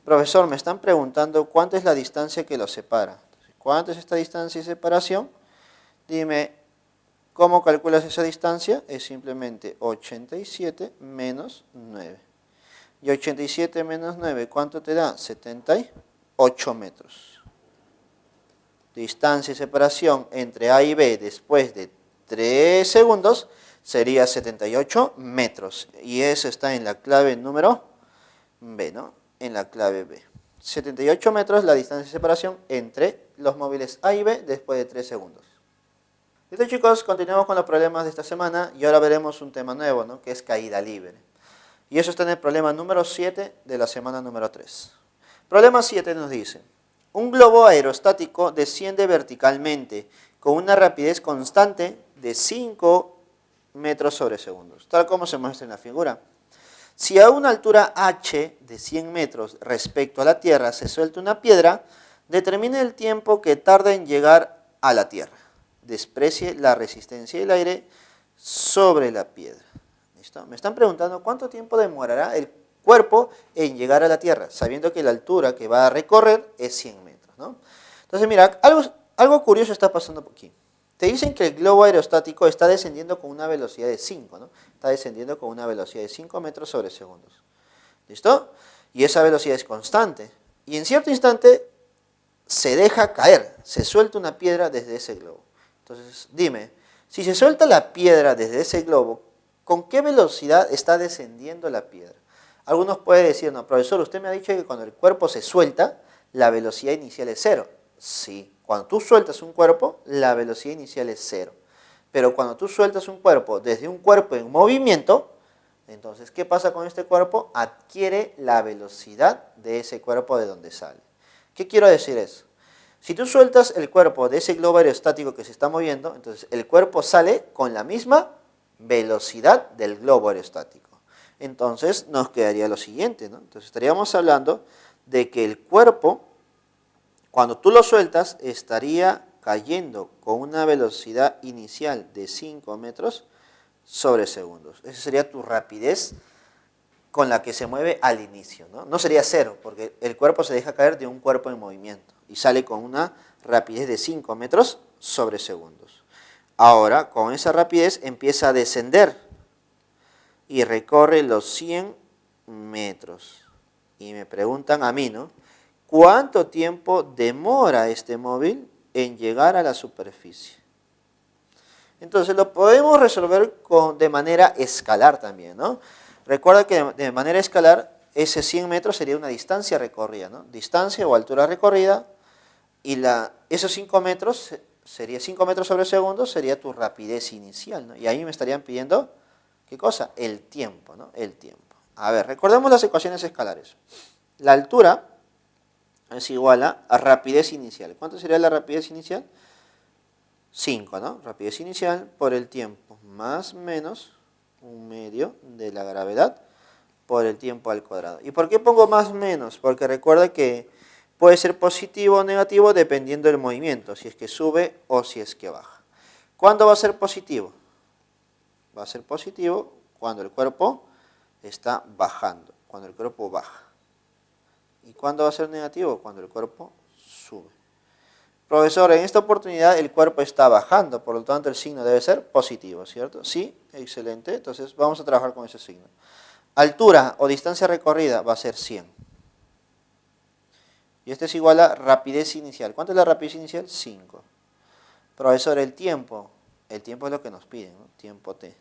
Profesor, me están preguntando cuánto es la distancia que los separa. ¿Cuánto es esta distancia de separación? Dime, ¿cómo calculas esa distancia? Es simplemente 87 menos 9. Y 87 menos 9, ¿cuánto te da? 78 metros. Distancia y separación entre A y B después de 3 segundos sería 78 metros. Y eso está en la clave número B, ¿no? En la clave B. 78 metros la distancia de separación entre los móviles A y B después de 3 segundos. Listo, chicos, continuamos con los problemas de esta semana y ahora veremos un tema nuevo, ¿no? Que es caída libre. Y eso está en el problema número 7 de la semana número 3. Problema 7 nos dice: un globo aerostático desciende verticalmente con una rapidez constante de 5 metros sobre segundos, tal como se muestra en la figura. Si a una altura h de 100 metros respecto a la Tierra se suelta una piedra, determine el tiempo que tarda en llegar a la Tierra. Desprecie la resistencia del aire sobre la piedra. ¿Listo? Me están preguntando cuánto tiempo demorará el cuerpo en llegar a la Tierra, sabiendo que la altura que va a recorrer es 100 metros, ¿no? Entonces, mira, algo curioso está pasando aquí. Te dicen que el globo aerostático está descendiendo con una velocidad de 5, ¿no? Está descendiendo con una velocidad de 5 metros sobre segundos. ¿Listo? Y esa velocidad es constante. Y en cierto instante se deja caer, se suelta una piedra desde ese globo. Entonces, dime, si se suelta la piedra desde ese globo, ¿con qué velocidad está descendiendo la piedra? Algunos pueden decir, no, profesor, usted me ha dicho que cuando el cuerpo se suelta, la velocidad inicial es 0. Sí, cuando tú sueltas un cuerpo, la velocidad inicial es 0. Pero cuando tú sueltas un cuerpo desde un cuerpo en movimiento, entonces, ¿qué pasa con este cuerpo? Adquiere la velocidad de ese cuerpo de donde sale. ¿Qué quiero decir eso? Si tú sueltas el cuerpo de ese globo aerostático que se está moviendo, entonces el cuerpo sale con la misma velocidad del globo aerostático. Entonces nos quedaría lo siguiente, ¿no? Entonces estaríamos hablando de que el cuerpo, cuando tú lo sueltas, estaría cayendo con una velocidad inicial de 5 metros sobre segundos. Esa sería tu rapidez con la que se mueve al inicio, ¿no? No sería 0, porque el cuerpo se deja caer de un cuerpo en movimiento y sale con una rapidez de 5 metros sobre segundos. Ahora, con esa rapidez empieza a descender y recorre los 100 metros. Y me preguntan a mí, ¿no? ¿Cuánto tiempo demora este móvil en llegar a la superficie? Entonces lo podemos resolver de manera escalar también, ¿no? Recuerda que de manera escalar ese 100 metros sería una distancia recorrida, ¿no? Distancia o altura recorrida, y esos 5 metros, sería 5 metros sobre segundo, sería tu rapidez inicial, ¿no? Y ahí me estarían pidiendo, ¿qué cosa? El tiempo, ¿no? El tiempo. A ver, recordemos las ecuaciones escalares. La altura es igual a rapidez inicial. ¿Cuánto sería la rapidez inicial? 5, ¿no? Rapidez inicial por el tiempo más menos 1/2 de la gravedad por el tiempo al cuadrado. ¿Y por qué pongo más menos? Porque recuerda que puede ser positivo o negativo dependiendo del movimiento, si es que sube o si es que baja. ¿Cuándo va a ser positivo? Va a ser positivo cuando el cuerpo está bajando, cuando el cuerpo baja. ¿Y cuándo va a ser negativo? Cuando el cuerpo sube. Profesor, en esta oportunidad el cuerpo está bajando, por lo tanto el signo debe ser positivo, ¿cierto? Sí, excelente. Entonces vamos a trabajar con ese signo. Altura o distancia recorrida va a ser 100. Y este es igual a rapidez inicial. ¿Cuánto es la rapidez inicial? 5. Profesor, el tiempo es lo que nos piden, ¿no? Tiempo t.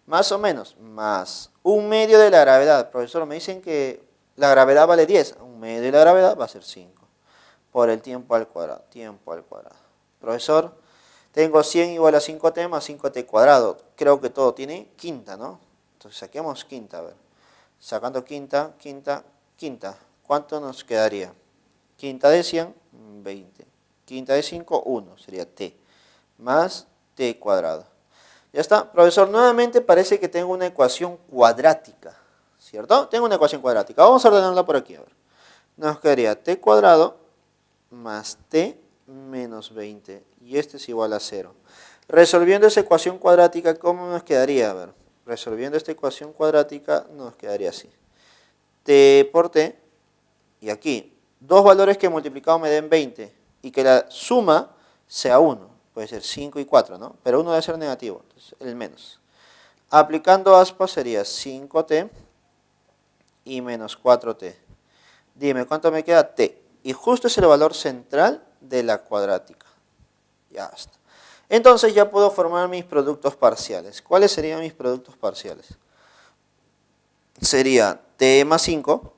Más o menos, más 1/2 de la gravedad. Profesor, me dicen que la gravedad vale 10. 1/2 de la gravedad va a ser 5. Por el tiempo al cuadrado. Tiempo al cuadrado. Profesor, tengo 100 igual a 5t más 5t cuadrado. Creo que todo tiene quinta, ¿no? Entonces saquemos quinta, a ver. Sacando quinta, quinta, quinta. ¿Cuánto nos quedaría? Quinta de 100, 20. Quinta de 5, 1. Sería t. Más t cuadrado. Ya está. Profesor, nuevamente parece que tengo una ecuación cuadrática. ¿Cierto? Tengo una ecuación cuadrática. Vamos a ordenarla por aquí, a ver. Nos quedaría t cuadrado más t menos 20. Y este es igual a 0. Resolviendo esa ecuación cuadrática, ¿cómo nos quedaría? A ver, resolviendo esta ecuación cuadrática nos quedaría así. T por t, y aquí, dos valores que multiplicados me den 20, y que la suma sea 1. Puede ser 5 y 4, ¿no? Pero 1 debe ser negativo, entonces el menos. Aplicando aspas sería 5t y menos 4t. Dime, ¿cuánto me queda? T. Y justo es el valor central de la cuadrática. Ya está. Entonces ya puedo formar mis productos parciales. ¿Cuáles serían mis productos parciales? Sería t más 5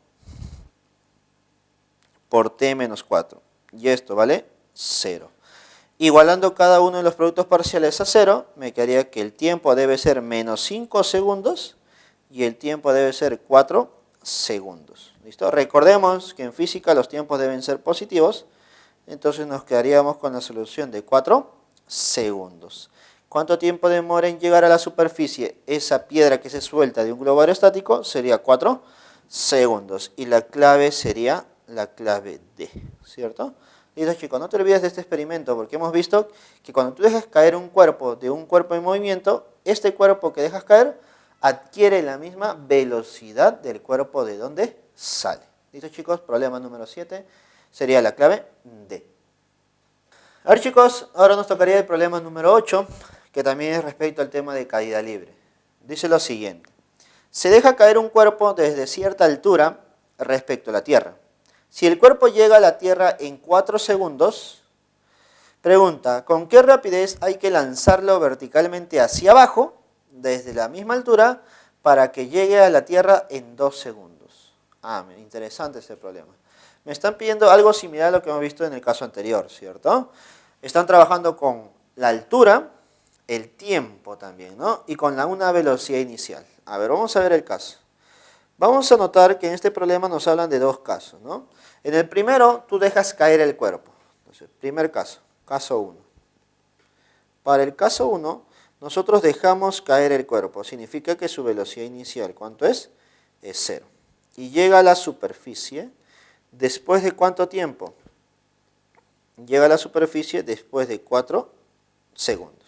por t menos 4. Y esto vale 0. Igualando cada uno de los productos parciales a 0, me quedaría que el tiempo debe ser menos 5 segundos y el tiempo debe ser 4 segundos. ¿Listo? Recordemos que en física los tiempos deben ser positivos, entonces nos quedaríamos con la solución de 4 segundos. ¿Cuánto tiempo demora en llegar a la superficie esa piedra que se suelta de un globo aerostático? Sería 4 segundos. Y la clave sería la clave D, ¿cierto? Listo, chicos, no te olvides de este experimento porque hemos visto que cuando tú dejas caer un cuerpo de un cuerpo en movimiento, este cuerpo que dejas caer adquiere la misma velocidad del cuerpo de donde sale. Listo, chicos, problema número 7 sería la clave D. A ver, chicos, ahora nos tocaría el problema número 8, que también es respecto al tema de caída libre. Dice lo siguiente: se deja caer un cuerpo desde cierta altura respecto a la Tierra. Si el cuerpo llega a la Tierra en 4 segundos, pregunta, ¿con qué rapidez hay que lanzarlo verticalmente hacia abajo, desde la misma altura, para que llegue a la Tierra en 2 segundos? Interesante este problema. Me están pidiendo algo similar a lo que hemos visto en el caso anterior, ¿cierto? Están trabajando con la altura, el tiempo también, ¿no? Y con una velocidad inicial. A ver, vamos a ver el caso. Vamos a notar que en este problema nos hablan de dos casos, ¿no? En el primero, tú dejas caer el cuerpo. Entonces, primer caso, caso 1. Para el caso 1, nosotros dejamos caer el cuerpo. Significa que su velocidad inicial, ¿cuánto es? Es 0. Y llega a la superficie, ¿después de cuánto tiempo? Llega a la superficie después de 4 segundos.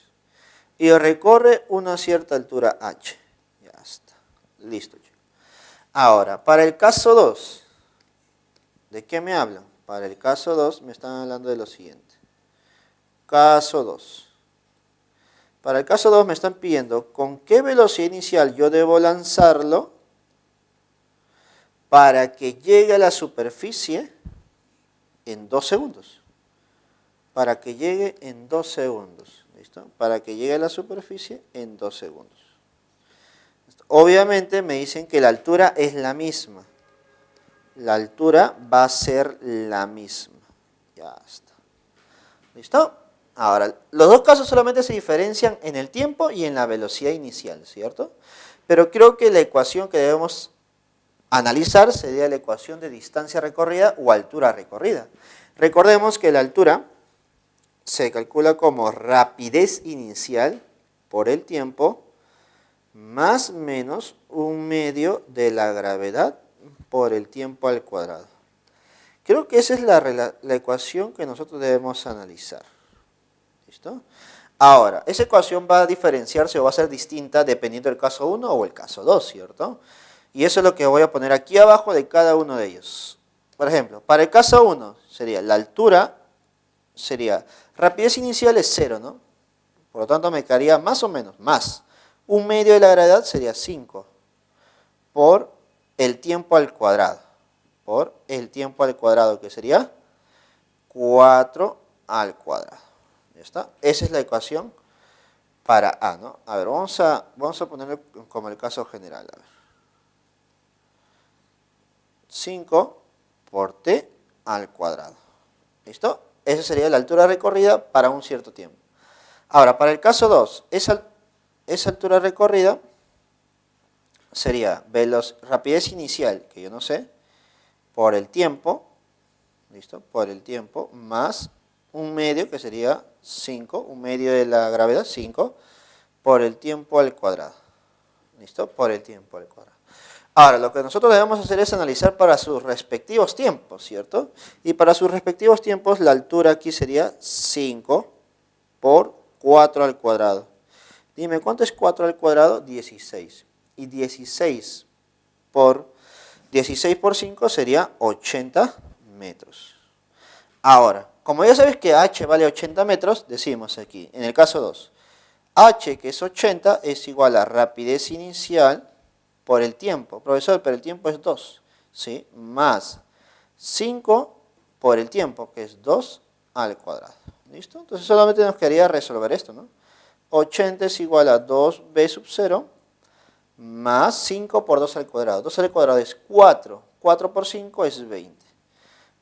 Y recorre una cierta altura h. Ya está. Listo, chicos. Ahora, para el caso 2, ¿de qué me hablan? Para el caso 2 me están hablando de lo siguiente. Caso 2. Para el caso 2 me están pidiendo con qué velocidad inicial yo debo lanzarlo para que llegue a la superficie en 2 segundos. Para que llegue en 2 segundos. ¿Listo? Para que llegue a la superficie en 2 segundos. Obviamente me dicen que la altura es la misma. La altura va a ser la misma. Ya está. ¿Listo? Ahora, los dos casos solamente se diferencian en el tiempo y en la velocidad inicial, ¿cierto? Pero creo que la ecuación que debemos analizar sería la ecuación de distancia recorrida o altura recorrida. Recordemos que la altura se calcula como rapidez inicial por el tiempo más menos 1/2 de la gravedad por el tiempo al cuadrado. Creo que esa es la ecuación que nosotros debemos analizar. ¿Listo? Ahora, esa ecuación va a diferenciarse o va a ser distinta dependiendo del caso 1 o el caso 2, ¿cierto? Y eso es lo que voy a poner aquí abajo de cada uno de ellos. Por ejemplo, para el caso 1 sería la altura, sería rapidez inicial es 0, ¿no? Por lo tanto me quedaría más o menos, más. 1/2 de la gravedad sería 5 por el tiempo al cuadrado. Por el tiempo al cuadrado, que sería 4 al cuadrado. ¿Ya está? Esa es la ecuación para A, ¿no? A ver, vamos a ponerlo como el caso general. A ver. 5 por t al cuadrado. ¿Listo? Esa sería la altura recorrida para un cierto tiempo. Ahora, para el caso 2, esa altura recorrida sería rapidez inicial, que yo no sé, por el tiempo, ¿listo? Por el tiempo, más 1/2, que sería 5, 1/2 de la gravedad, 5, por el tiempo al cuadrado. ¿Listo? Por el tiempo al cuadrado. Ahora, lo que nosotros debemos hacer es analizar para sus respectivos tiempos, ¿cierto? Y para sus respectivos tiempos, la altura aquí sería 5 por 4 al cuadrado. Dime, ¿cuánto es 4 al cuadrado? 16. Y 16 por 5 sería 80 metros. Ahora, como ya sabes que h vale 80 metros, decimos aquí, en el caso 2, h, que es 80, es igual a rapidez inicial por el tiempo. Profesor, pero el tiempo es 2, ¿sí? Más 5 por el tiempo, que es 2 al cuadrado. ¿Listo? Entonces solamente nos quedaría resolver esto, ¿no? 80 es igual a 2b sub 0 más 5 por 2 al cuadrado. 2 al cuadrado es 4. 4 por 5 es 20.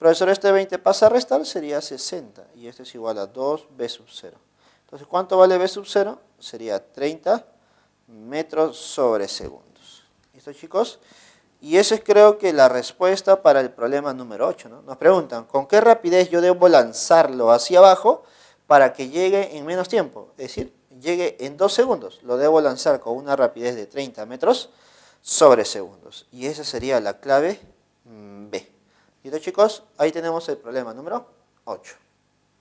Profesor, este 20 pasa a restar, sería 60. Y esto es igual a 2b sub 0. Entonces, ¿cuánto vale b sub 0? Sería 30 metros sobre segundos. ¿Listo, chicos? Y esa es, creo que, la respuesta para el problema número 8, ¿no? Nos preguntan, ¿con qué rapidez yo debo lanzarlo hacia abajo para que llegue en menos tiempo? Es decir, llegue en 2 segundos. Lo debo lanzar con una rapidez de 30 metros sobre segundos. Y esa sería la clave B. ¿Listo, chicos? Ahí tenemos el problema número 8.